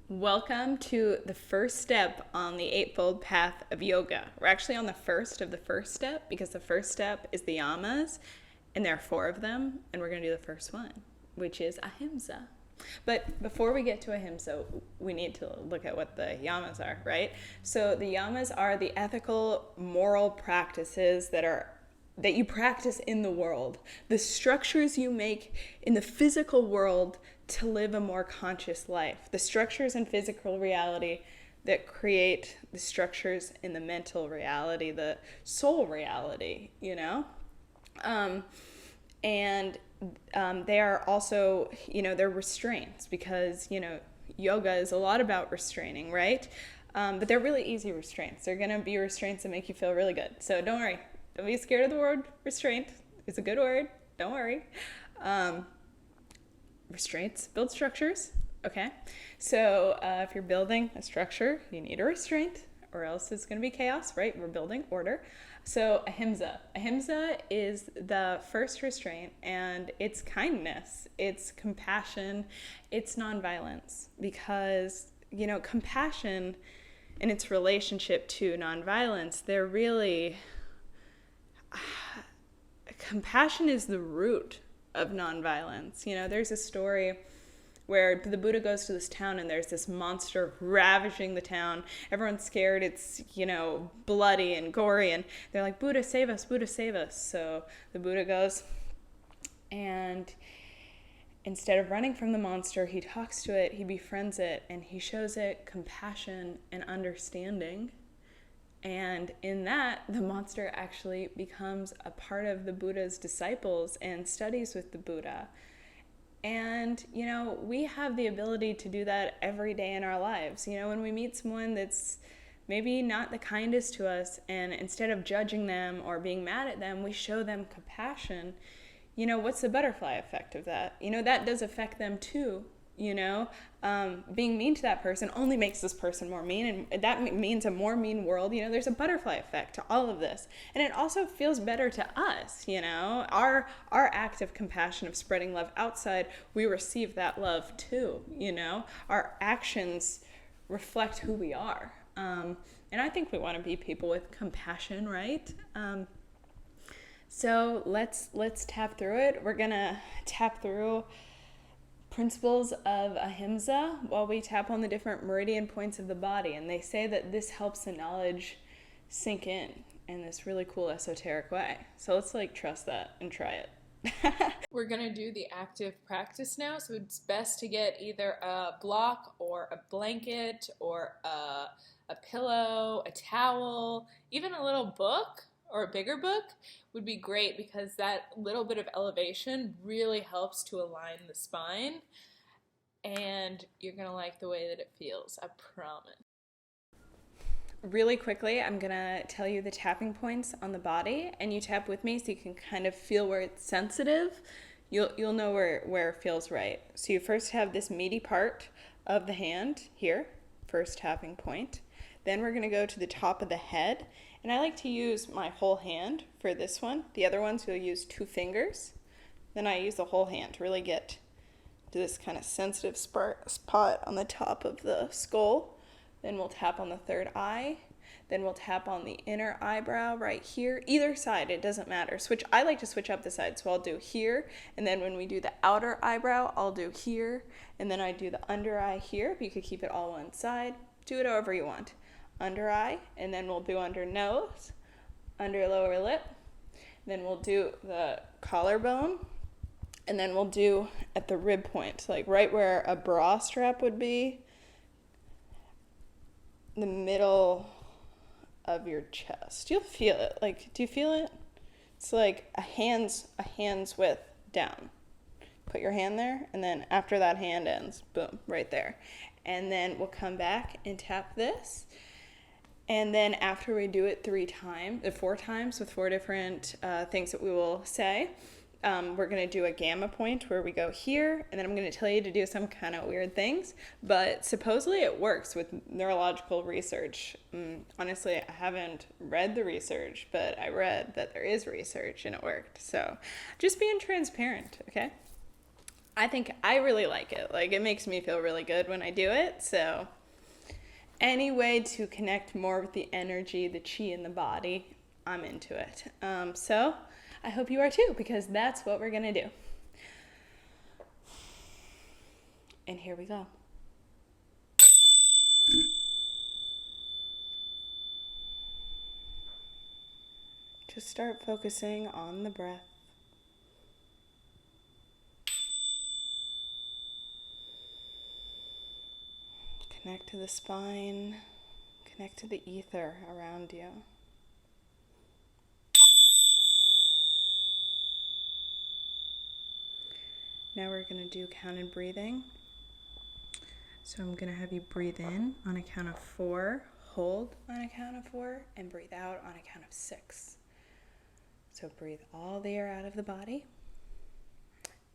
Welcome to the first step on the Eightfold Path of Yoga. We're actually on the first of the first step because the first step is the Yamas, and there are four of them, and we're going to do the first one, which is Ahimsa. But before we get to Ahimsa, we need to look at what the Yamas are, right? So the Yamas are the ethical, moral practices that you practice in the world, the structures you make in the physical world to live a more conscious life, the structures in physical reality that create the structures in the mental reality, the soul reality, and they are also, they're restraints because, yoga is a lot about restraining, right? But they're really easy restraints. They're going to be restraints that make you feel really good. So don't worry. Don't be scared of the word restraint. It's a good word. Don't worry. Restraints build structures. Okay. So if you're building a structure, you need a restraint or else it's going to be chaos, right? We're building order. So Ahimsa. Ahimsa is the first restraint, and it's kindness, it's compassion, it's nonviolence, because, compassion and its relationship to nonviolence, they're really... compassion is the root of nonviolence. There's a story where the Buddha goes to this town and there's this monster ravaging the town. Everyone's scared. It's, bloody and gory. And they're like, Buddha, save us. Buddha, save us. So the Buddha goes, and instead of running from the monster, he talks to it, he befriends it, and he shows it compassion and understanding. And in that, the monster actually becomes a part of the Buddha's disciples and studies with the Buddha. And, we have the ability to do that every day in our lives. When we meet someone that's maybe not the kindest to us, and instead of judging them or being mad at them, we show them compassion. What's the butterfly effect of that? That does affect them too. Being mean to that person only makes this person more mean, and that means a more mean world. There's a butterfly effect to all of this, and it also feels better to us. Our act of compassion, of spreading love outside, we receive that love too. Our actions reflect who we are, and I think we want to be people with compassion, right? So let's tap through it. We're gonna tap through principles of Ahimsa while we tap on the different meridian points of the body. And they say that this helps the knowledge sink in this really cool esoteric way. So let's trust that and try it. We're going to do the active practice now, so it's best to get either a block or a blanket or a pillow, a towel, even a little book or a bigger book would be great, because that little bit of elevation really helps to align the spine, and you're going to like the way that it feels, I promise. Really quickly, I'm going to tell you the tapping points on the body, and you tap with me so you can kind of feel where it's sensitive. You'll know where it feels right. So you first have this meaty part of the hand here, first tapping point. Then we're going to go to the top of the head, and I like to use my whole hand for this one. The other ones you'll use 2 fingers. Then I use the whole hand to really get to this kind of sensitive spot on the top of the skull. Then we'll tap on the third eye. Then we'll tap on the inner eyebrow right here. Either side, it doesn't matter. I like to switch up the side, so I'll do here, and then when we do the outer eyebrow, I'll do here, and then I do the under eye here. But you could keep it all one side. Do it however you want. Under eye, and then we'll do under nose, under lower lip. Then we'll do the collarbone, and then we'll do at the rib point, right where a bra strap would be, the middle of your chest. You'll feel it. Do you feel it? It's like a hand's width down. Put your hand there, and then after that hand ends, boom, right there. And then we'll come back and tap this. And then after we do it 4 times with 4 different things that we will say, we're going to do a gamma point where we go here, and then I'm going to tell you to do some kind of weird things, but supposedly it works with neurological research. Honestly, I haven't read the research, but I read that there is research and it worked. So just being transparent, okay? I really like it. Like, it makes me feel really good when I do it. So, any way to connect more with the energy, the chi in the body, I'm into it. So, I hope you are too, because that's what we're going to do. And here we go. Just start focusing on the breath. Connect to the spine, connect to the ether around you. Now we're going to do counted breathing. So I'm going to have you breathe in on a count of 4, hold on a count of 4, and breathe out on a count of 6. So breathe all the air out of the body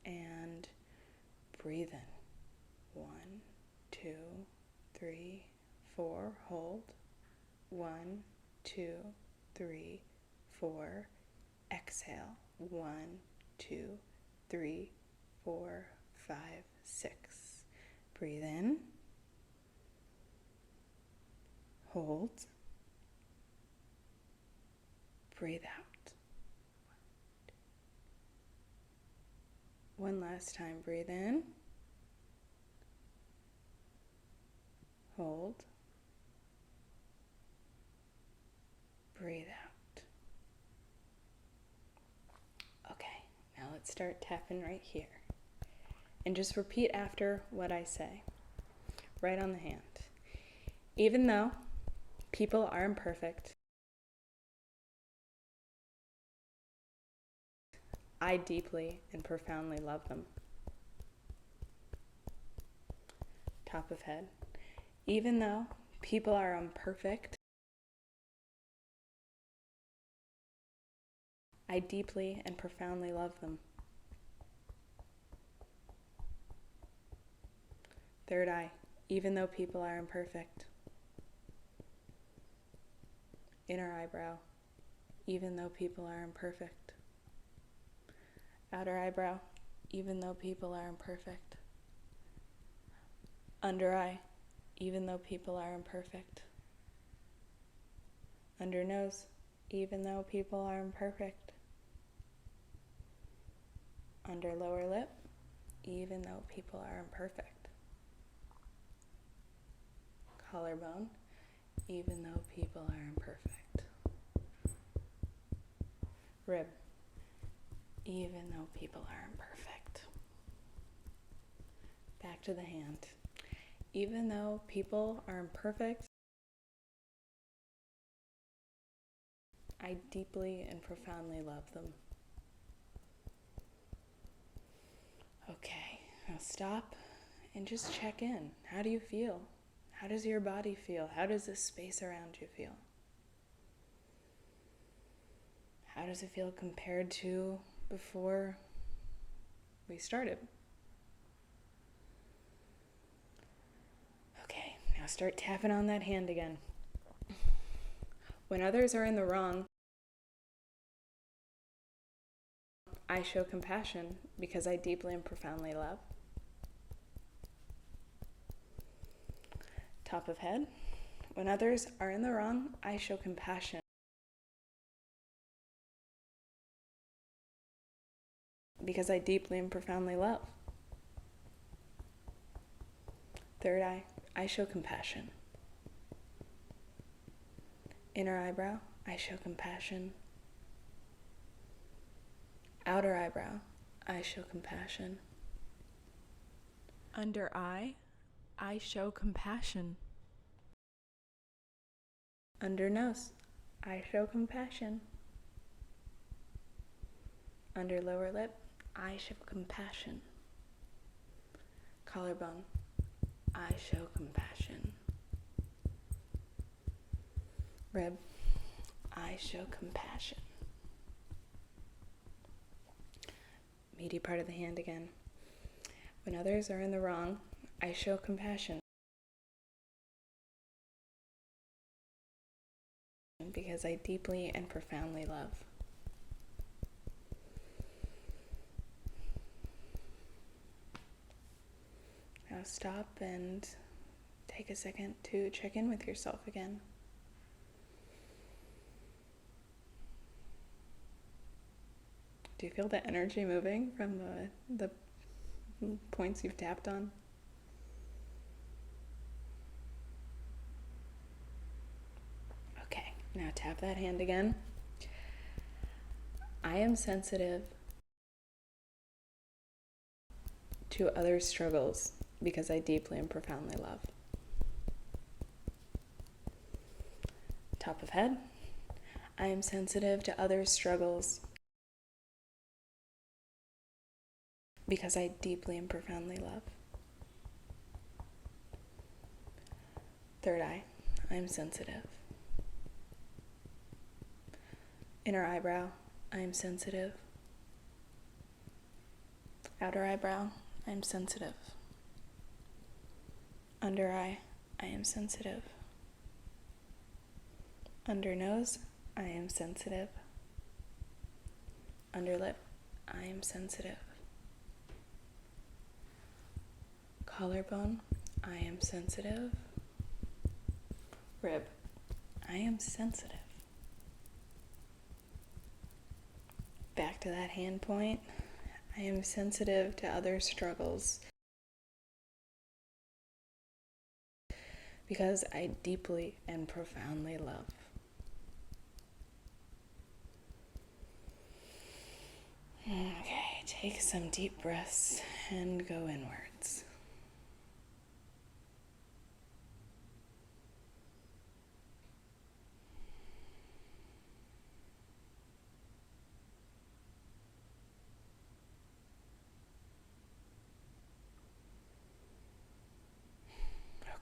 and breathe in. 1, 2, 3, 4, hold. 1, 2, 3, 4, exhale. 1, 2, 3, 4, 5, 6. Breathe in, hold, breathe out. One last time, breathe in, hold, breathe out. Okay, now let's start tapping right here. And just repeat after what I say, right on the hand. Even though people are imperfect, I deeply and profoundly love them. Top of head. Even though people are imperfect, I deeply and profoundly love them. Third eye. Even though people are imperfect. Inner eyebrow. Even though people are imperfect. Outer eyebrow. Even though people are imperfect. Under eye. Even though people are imperfect. Under nose. Even though people are imperfect. Under lower lip. Even though people are imperfect. Collarbone, even though people are imperfect. Rib, even though people are imperfect. Back to the hand. Even though people are imperfect, I deeply and profoundly love them. Okay, now stop and just check in. How do you feel? How does your body feel? How does the space around you feel? How does it feel compared to before we started? Okay, now start tapping on that hand again. When others are in the wrong, I show compassion because I deeply and profoundly love. Top of head. When others are in the wrong, I show compassion because I deeply and profoundly love. Third eye. I show compassion. Inner eyebrow. I show compassion. Outer eyebrow. I show compassion. Under eye. I show compassion. Under nose, I show compassion. Under lower lip, I show compassion. Collarbone, I show compassion. Rib, I show compassion. Meaty part of the hand again. When others are in the wrong, I show compassion because I deeply and profoundly love. Now stop and take a second to check in with yourself again. Do you feel the energy moving from the points you've tapped on? Okay, now tap that hand again. I am sensitive to others' struggles because I deeply and profoundly love. Top of head. I am sensitive to others' struggles because I deeply and profoundly love. Third eye. I am sensitive. Inner eyebrow. I am sensitive. Outer eyebrow. I am sensitive. Under eye. I am sensitive. Under nose. I am sensitive. Under lip. I am sensitive. Collarbone. I am sensitive. Rib. I am sensitive. Back to that hand point. I am sensitive to others' struggles because I deeply and profoundly love. Okay, take some deep breaths and go inwards.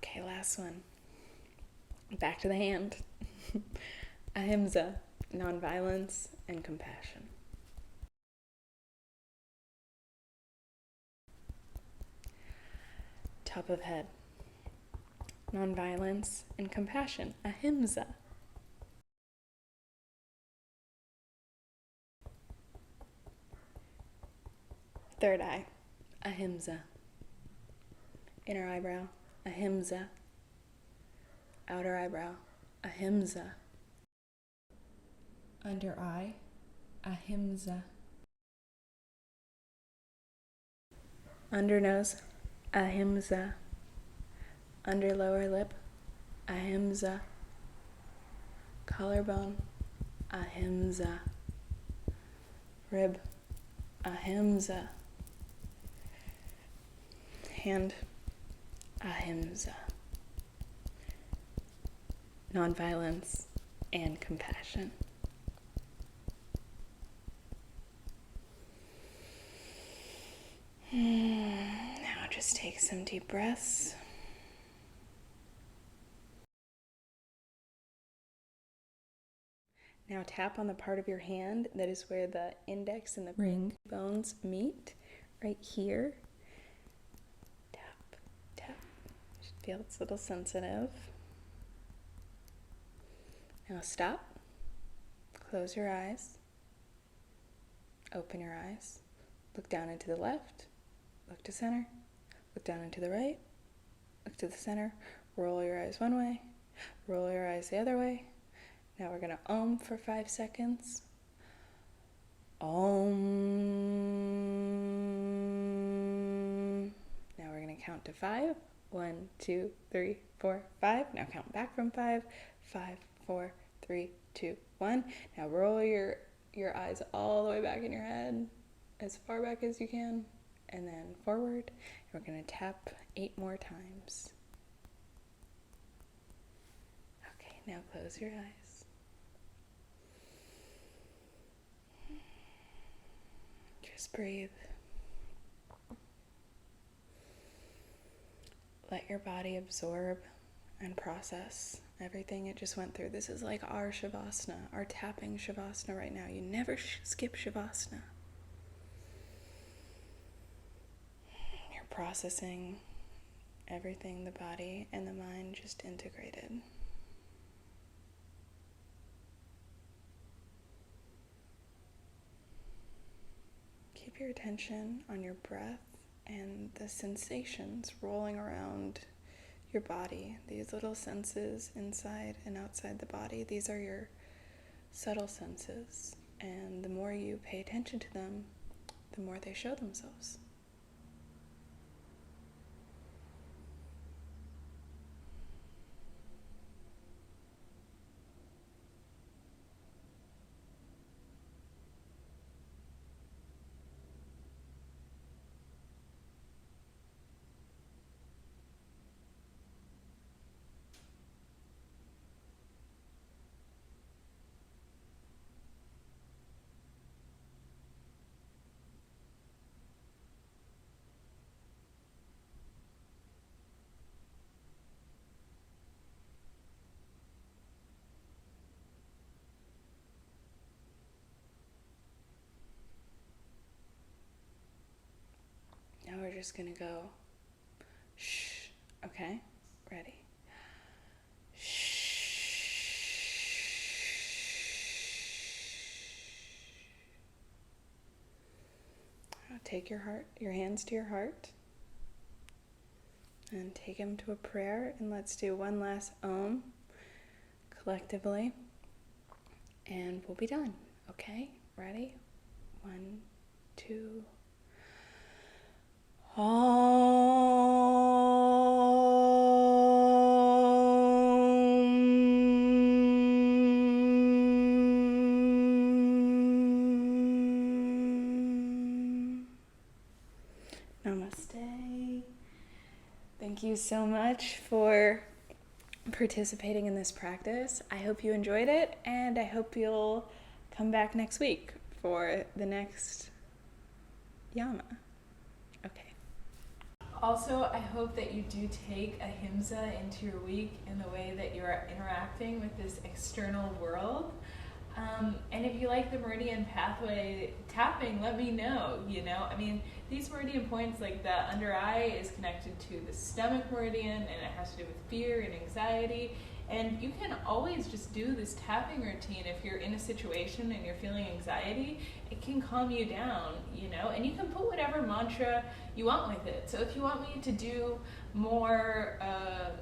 Okay, last one. Back to the hand. Ahimsa, nonviolence and compassion. Top of head. Nonviolence and compassion. Ahimsa. Third eye. Ahimsa. Inner eyebrow. Ahimsa. Outer eyebrow. Ahimsa. Under eye. Ahimsa. Under nose. Ahimsa. Under lower lip. Ahimsa. Collarbone. Ahimsa. Rib. Ahimsa. Hand. Ahimsa. Nonviolence and compassion. Now just take some deep breaths. Now tap on the part of your hand that is where the index and the ring bones meet, right here. Tap, tap. Feel it's a little sensitive. Now stop. Close your eyes. Open your eyes. Look down into the left. Look to center. Look down into the right. Look to the center. Roll your eyes one way. Roll your eyes the other way. Now we're going to Om for 5 seconds. Om. Now we're going to count to 5. 1, 2, 3, 4, 5. Now count back from 5. 5, 4, 3, 2, 1. Now roll your eyes all the way back in your head, as far back as you can, and then forward. And we're going to tap 8 more times. Okay, now close your eyes. Just breathe. Let your body absorb and process everything it just went through. This is like our Shavasana, our tapping Shavasana right now. You never skip Shavasana. You're processing everything, the body and the mind just integrated. Keep your attention on your breath and the sensations rolling around your body, these little senses inside and outside the body. These are your subtle senses, and the more you pay attention to them, the more they show themselves. Now we're just gonna go shh. Okay, ready. Now take your hands to your heart, and take them to a prayer, and let's do one last Om collectively, and we'll be done. Okay, ready? 1, 2. Namaste. Thank you so much for participating in this practice. I hope you enjoyed it, and I hope you'll come back next week for the next Yama. Okay. Also, I hope that you do take Ahimsa into your week in the way that you are interacting with this external world. And if you like the Meridian pathway tapping, let me know, I mean, these Meridian points, like the under eye is connected to the stomach Meridian, and it has to do with fear and anxiety. And you can always just do this tapping routine if you're in a situation and you're feeling anxiety. It can calm you down, and you can put whatever mantra you want with it. So if you want me to do more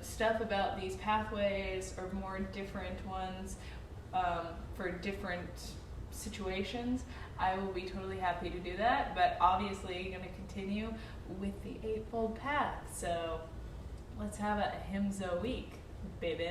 stuff about these pathways or more different ones for different situations, I will be totally happy to do that. But obviously, going to continue with the Eightfold Path. So let's have a Ahimsa week, baby.